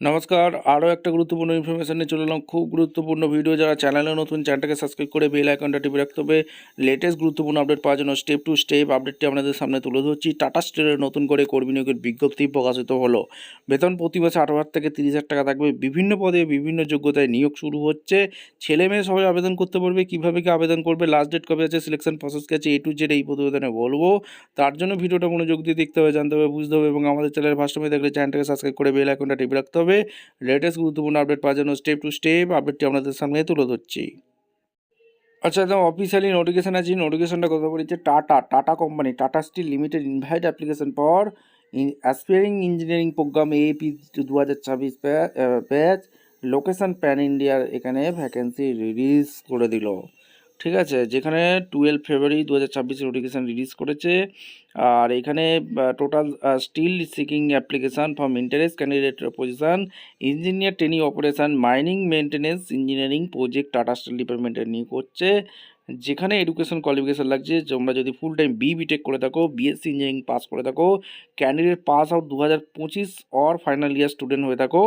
নমস্কার, আরও একটা গুরুত্বপূর্ণ ইনফরমেশন নিয়ে চলে এলাম। খুব গুরুত্বপূর্ণ ভিডিও। যারা চ্যানেলে নতুন, চ্যানেলটাকে সাবস্ক্রাইব করে বেল আইকনটা টিপে রাখতে হবে লেটেস্ট গুরুত্বপূর্ণ আপডেট পাওয়ার জন্য। স্টেপ টু স্টেপ আপডেটটি আপনাদের সামনে তুলে ধরছি। টাটা স্টিলের নতুন করে কর্মী নিয়োগের বিজ্ঞপ্তি প্রকাশিত হলো। বেতন প্রতি বছর 18,000 থেকে 30,000 টাকা থাকবে। বিভিন্ন পদে বিভিন্ন যোগ্যতায় নিয়োগ শুরু হচ্ছে। ছেলে মেয়ে সবাই আবেদন করতে পারবে। কীভাবে কি আবেদন করবে, লাস্ট ডেট কবে আছে, সিলেকশন প্রসেস আছে, A to Z এই প্রতিবেদনে বলবো। তার জন্য ভিডিওটা মনোযোগ দিয়ে দেখতে হবে, জানতে হবে, বুঝতে হবে এবং আমাদের চ্যানেলের ফার্স্ট টাইমে দেখলে চ্যানেলটাকে সাবস্ক্রাইব করে বেল আইকনটা টিপে রাখতে হবে। লেটেস্ট গুরুত্বপূর্ণ আপডেট পাওয়ার জন্য স্টেপ টু স্টেপ আপডেটটি আপনাদের সামনে তুলে ধরছি। আচ্ছা, একদম অফিসিয়ালি নোটিফিকেশন আছে। নোটিফিকেশনটা কথা বলেছে Tata company, Tata steel limited invite application for aspiring engineering program AP 2026 batch, location pan ইন্ডিয়ার এখানে ভ্যাকেন্সি রিলিজ করে দিল। ঠিক আছে, যেখানে 12 ফেব্রুয়ারি 2026 নোটিফিকেশান রিলিজ করেছে। আর এখানে total steel seeking application from interest candidate position engineer training operation mining maintenance engineering project Tata steel ডিপার্টমেন্টের নিয়োগ করছে। যেখানে এডুকেশন কোয়ালিফিকেশান লাগছে, তোমরা যদি ফুল টাইম বিটেক করে থাকো, বিএসসি ইঞ্জিনিয়ারিং পাস করে থাকো, candidate pass out 2025 or final year student হয়ে থাকো,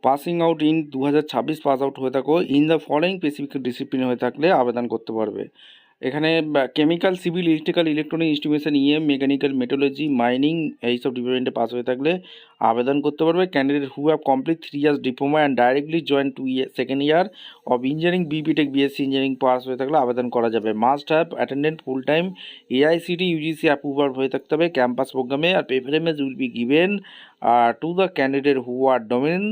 passing out in 2026 pass out হয়ে থাকো, in the following specific discipline হয়ে থাকলে আবেদন করতে পারবে। এখানে chemical, civil, electrical, electronic, instrumentation, mechanical, metallurgy, mining এইসব ডিপার্টমেন্টে পাস হয়ে থাকলে আবেদন করতে পারবে। Candidate who have complete 3 years diploma and directly join second year of engineering BTech BSc engineering pass হয়ে থাকলে আবেদন করা যাবে। Must have attended full time AICTE UGC approved হয়ে থাকতে হবে ক্যাম্পাস প্রোগ্রামে। আর preference will be given to the candidate who are domicile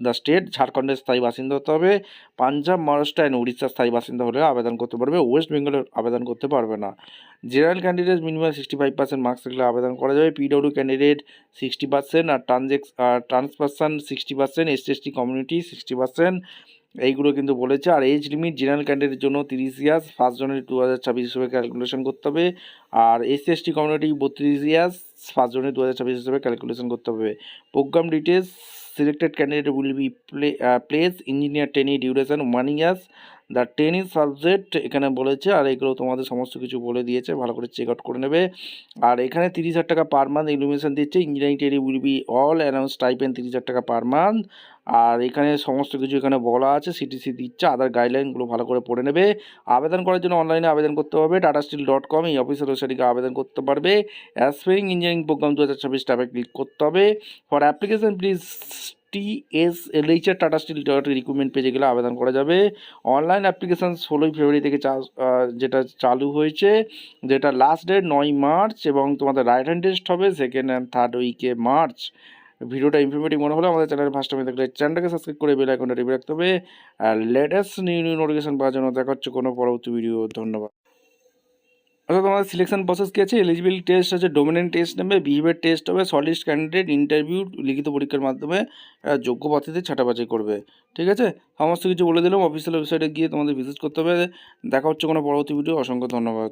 the state. ঝাড়খণ্ডের স্থায়ী বাসিন্দা হতে হবে। পাঞ্জাব, মহারাষ্ট্র অ্যান্ড উড়িষ্যার স্থায়ী বাসিন্দা হলে আবেদন করতে পারবে। ওয়েস্ট বেঙ্গলের আবেদন করতে পারবে না। জেনারেল ক্যান্ডিডেট মিনিমাম 65% মার্কস থাকলে আবেদন করা যাবে। পিডব্লিউ ক্যান্ডিডেট 60%, আর ট্রান্স পার্সন 60%, SC/ST কমিউনিটি 60%, এইগুলো কিন্তু বলেছে। আর এজ লিমিট জেনারেল ক্যান্ডিডেটের জন্য 30 ইয়ার্স, 1 জানুয়ারি 2026 হিসেবে ক্যালকুলেশন করতে হবে। আর SC/ST কমিউনিটি 32 ইয়ার্স, 1 জানুয়ারি 2026 হিসেবে ক্যালকুলেশন করতে হবে। Program details, selected candidate will be place engineer training duration 1 years, the training subject এখানে বলেছে। আর এগুলো তোমাদের সমস্ত কিছু বলে দিয়েছে, ভালো করে চেক আউট করে নেবে। আর এখানে 30,000 টাকা পার মান্থ ইলুমিনেশন দিচ্ছে। Engineering training will be all announce stipend 30,000 টাকা পার মান্থ। আর এখানে সমস্ত কিছু এখানে বলা আছে, সিটিসি দিচ্ছে। আদার গাইডলাইনগুলো ভালো করে পড়ে নেবে। আবেদন করার জন্য অনলাইনে আবেদন করতে হবে। TATASTEEL.com এই অফিসিয়াল ওয়েবসাইটে আবেদন করতে পারবে। অ্যাসপায়ারিং ইঞ্জিনিয়ারিং প্রোগ্রাম 2026 ট্যাবে ক্লিক করতে হবে। For application please TSLHR Tata steel recruitment পেজে গেলে আবেদন করা যাবে। অনলাইন অ্যাপ্লিকেশান 16 ফেব্রুয়ারি থেকে যেটা চালু হয়েছে, যেটা লাস্ট ডেট 9 মার্চ, এবং তোমাদের রাইট হ্যান্ড টেস্ট হবে 2nd and 3rd উইকে মার্চ। ভিডিওটা ইনফরমেটিভ মনে হলে আমাদের চ্যানেলের ফার্স্ট টাইমে দেখলে চ্যানেলটাকে সাবস্ক্রাইব করে বেল আইকনটা টিপে রাখতে হবে। আর লেটেস্ট নিউ নোটিফিকেশন পাওয়ার জন্য দেখা হচ্ছে কোনো পরবর্তী ভিডিও। ধন্যবাদ। আচ্ছা, তোমাদের সিলেকশন প্রসেস কী আছে? এলিজিবিলিটি টেস্ট আছে, ডোমিনেন্ট টেস্ট নেবে, বিহেভিয়ার টেস্ট হবে, শর্টলিস্ট ক্যান্ডিডেট ইন্টারভিউ লিখিত পরীক্ষার মাধ্যমে যোগ্য প্রার্থীদের ছাঁটাবাছাই করবে। ঠিক আছে, সমস্ত কিছু বলে দিলাম। অফিসিয়াল ওয়েবসাইটে গিয়ে তোমাদের ভিজিট করতে হবে। দেখা হচ্ছে কোনো পরবর্তী ভিডিও। অসংখ্য ধন্যবাদ।